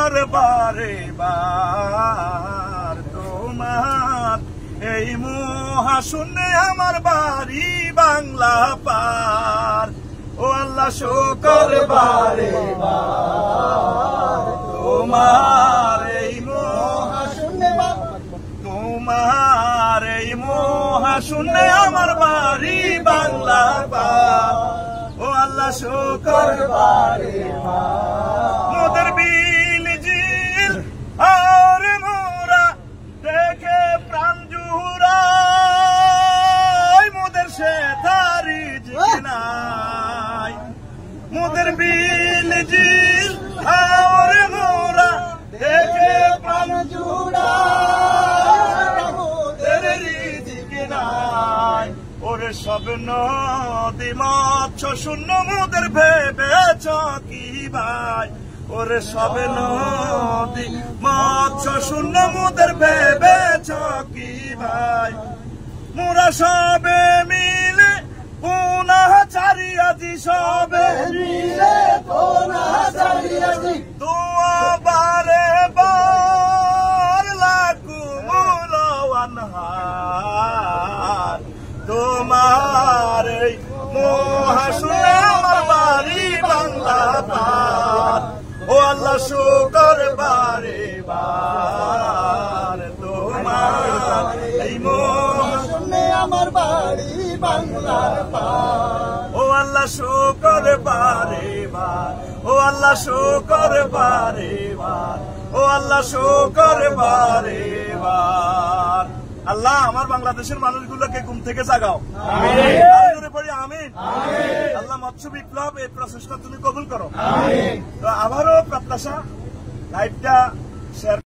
শুকর বারে বার তোমার এই মহাশূন্যে আমার বাড়ি বাংলা পার। ও আল্লাহ শুকর বারে বার তোমার এই মহাশূন্যে, তোমার এই মহাশূন্যে আমার বাড়ি বাংলা পার। ও আল্লাহ শুকর বারে বার। মোদের বিল জিল আর মোরা দেখে প্রাণ জুহুরাই, মোদের সে তারি জিনাই। মোদের বিল জিল আর মোরা দেখে প্রাণ জুহুরাই, মোদের রিজিক নাই। ওরে সব নদী মৎস্য শূন্য মোদের ভেবেছ কি ভাই? ওরে সব নদী মৎস্য শূন্য মোদের ভেবেছ কি ভাই? মোরা সবে মিলে পুনঃ চারিয়াছি, সবে মিলে পুনঃ চারিয়াছি দোয়া বারে বার লাখু মূল্যবান হার। তোমার এই মহাশূন্যে আমার বাড়ি বাংলা পার। ও আল্লাহ শুকর বারে বার তোমার এই মহাশূন্যে আমার বাড়ি বাংলা পার। ও আল্লাহ শুকর বারে বার, ও আল্লাহ শুকর বারে বার, ও আল্লাহ শুকর বারে বার। আল্লাহ আমার বাংলাদেশের মানুষগুলোকে ঘুম থেকে জাগাও, আমিন। আল্লাহ মৎস্য বিপ্লব এই প্রচেষ্টা তুমি কবুল করো। তো আবারও প্রত্যাশা লাইভটা শেয়ার